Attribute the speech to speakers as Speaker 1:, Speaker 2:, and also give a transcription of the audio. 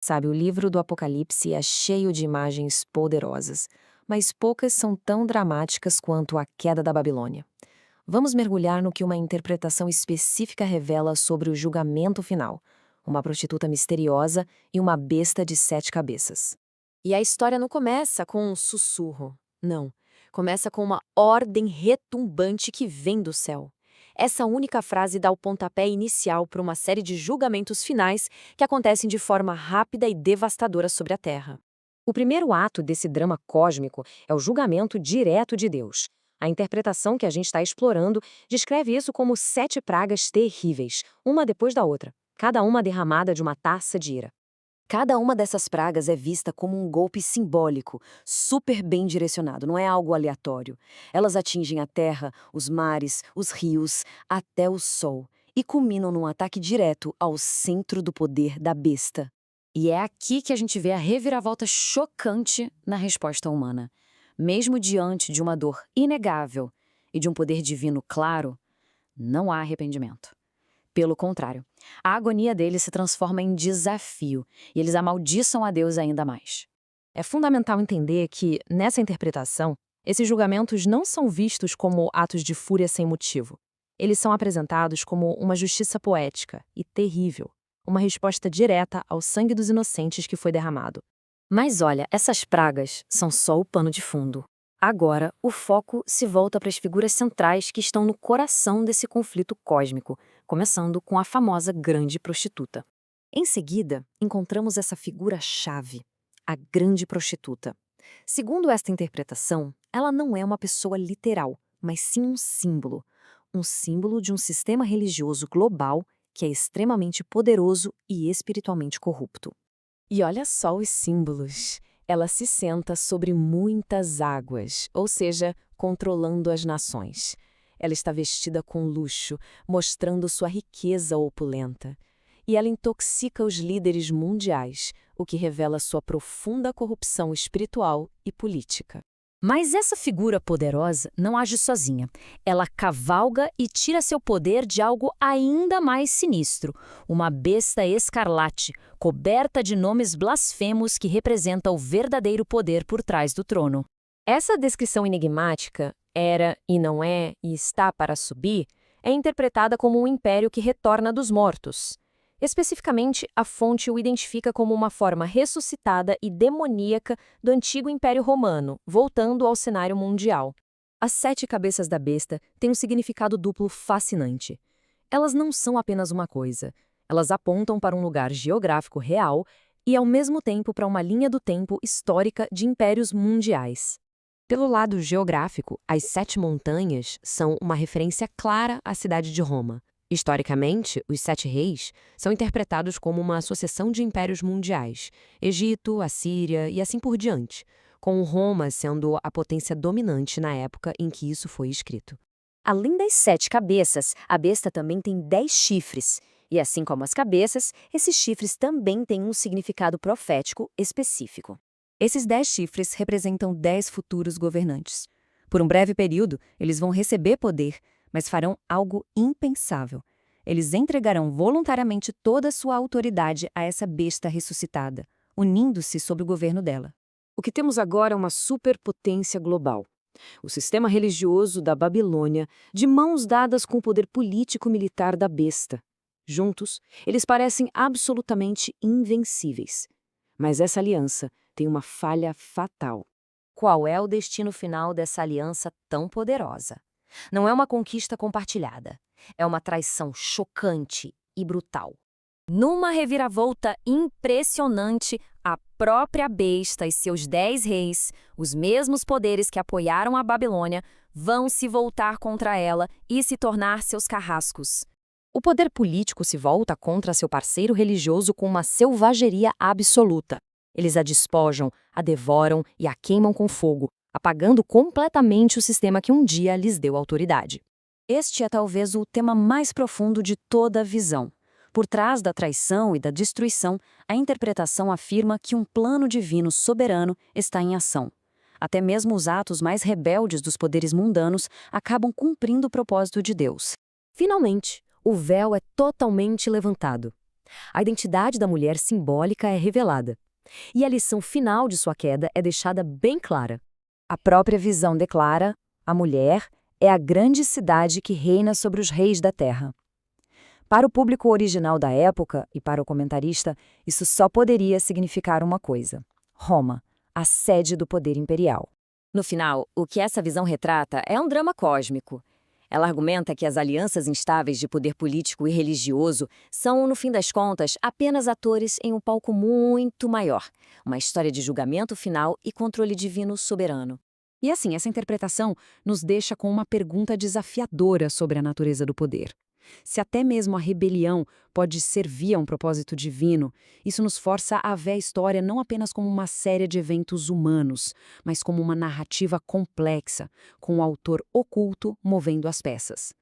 Speaker 1: Sabe, o livro do Apocalipse é cheio de imagens poderosas, mas poucas são tão dramáticas quanto a queda da Babilônia. Vamos mergulhar no que uma interpretação específica revela sobre o julgamento final, uma prostituta misteriosa e uma besta de 7 cabeças.
Speaker 2: E a história não começa com um sussurro. Não. Começa com uma ordem retumbante que vem do céu. Essa única frase dá o pontapé inicial para uma série de julgamentos finais que acontecem de forma rápida e devastadora sobre a Terra.
Speaker 1: O primeiro ato desse drama cósmico é o julgamento direto de Deus. A interpretação que a gente está explorando descreve isso como 7 pragas terríveis, uma depois da outra, cada uma derramada de uma taça de ira. Cada uma dessas pragas é vista como um golpe simbólico, super bem direcionado, não é algo aleatório. Elas atingem a terra, os mares, os rios, até o sol, e culminam num ataque direto ao centro do poder da besta. E é aqui que a gente vê a reviravolta chocante na resposta humana. Mesmo diante de uma dor inegável e de um poder divino claro, não há arrependimento. Pelo contrário, a agonia deles se transforma em desafio e eles amaldiçam a Deus ainda mais. É fundamental entender que, nessa interpretação, esses julgamentos não são vistos como atos de fúria sem motivo. Eles são apresentados como uma justiça poética e terrível, uma resposta direta ao sangue dos inocentes que foi derramado. Mas olha, essas pragas são só o pano de fundo. Agora, o foco se volta para as figuras centrais que estão no coração desse conflito cósmico, começando com a famosa grande prostituta. Em seguida, encontramos essa figura-chave, a grande prostituta. Segundo esta interpretação, ela não é uma pessoa literal, mas sim um símbolo de um sistema religioso global que é extremamente poderoso e espiritualmente corrupto. E olha só os símbolos. Ela se senta sobre muitas águas, ou seja, controlando as nações. Ela está vestida com luxo, mostrando sua riqueza opulenta. E ela intoxica os líderes mundiais, o que revela sua profunda corrupção espiritual e política. Mas essa figura poderosa não age sozinha. Ela cavalga e tira seu poder de algo ainda mais sinistro, uma besta escarlate, coberta de nomes blasfemos que representa o verdadeiro poder por trás do trono. Essa descrição enigmática, era e não é e está para subir, é interpretada como um império que retorna dos mortos. Especificamente, a fonte o identifica como uma forma ressuscitada e demoníaca do antigo Império Romano, voltando ao cenário mundial. As 7 cabeças da besta têm um significado duplo fascinante. Elas não são apenas uma coisa. Elas apontam para um lugar geográfico real e, ao mesmo tempo, para uma linha do tempo histórica de impérios mundiais. Pelo lado geográfico, as 7 montanhas são uma referência clara à cidade de Roma. Historicamente, os 7 reis são interpretados como uma associação de impérios mundiais, Egito, Assíria e assim por diante, com Roma sendo a potência dominante na época em que isso foi escrito. Além das 7 cabeças, a besta também tem 10 chifres, e assim como as cabeças, esses chifres também têm um significado profético específico. Esses 10 chifres representam 10 futuros governantes. Por um breve período, eles vão receber poder, mas farão algo impensável. Eles entregarão voluntariamente toda a sua autoridade a essa besta ressuscitada, unindo-se sob o governo dela. O que temos agora é uma superpotência global. O sistema religioso da Babilônia, de mãos dadas com o poder político-militar da besta. Juntos, eles parecem absolutamente invencíveis. Mas essa aliança tem uma falha fatal. Qual é o destino final dessa aliança tão poderosa? Não é uma conquista compartilhada. É uma traição chocante e brutal. Numa reviravolta impressionante, a própria besta e seus 10 reis, os mesmos poderes que apoiaram a Babilônia, vão se voltar contra ela e se tornar seus carrascos. O poder político se volta contra seu parceiro religioso com uma selvageria absoluta. Eles a despojam, a devoram e a queimam com fogo, apagando completamente o sistema que um dia lhes deu autoridade. Este é talvez o tema mais profundo de toda a visão. Por trás da traição e da destruição, a interpretação afirma que um plano divino soberano está em ação. Até mesmo os atos mais rebeldes dos poderes mundanos acabam cumprindo o propósito de Deus. Finalmente, o véu é totalmente levantado.
Speaker 2: A identidade da mulher simbólica é revelada. E a lição final de sua queda é deixada bem clara.
Speaker 3: A própria visão declara: a mulher é a grande cidade que reina sobre os reis da terra. Para o público original da época e para o comentarista, isso só poderia significar uma coisa: Roma, a sede do poder imperial.
Speaker 1: No final, o que essa visão retrata é um drama cósmico. Ela argumenta que as alianças instáveis de poder político e religioso são, no fim das contas, apenas atores em um palco muito maior, uma história de julgamento final e controle divino soberano.
Speaker 4: E assim, essa interpretação nos deixa com uma pergunta desafiadora sobre a natureza do poder. Se até mesmo a rebelião pode servir a um propósito divino, isso nos força a ver a história não apenas como uma série de eventos humanos, mas como uma narrativa complexa, com o autor oculto movendo as peças.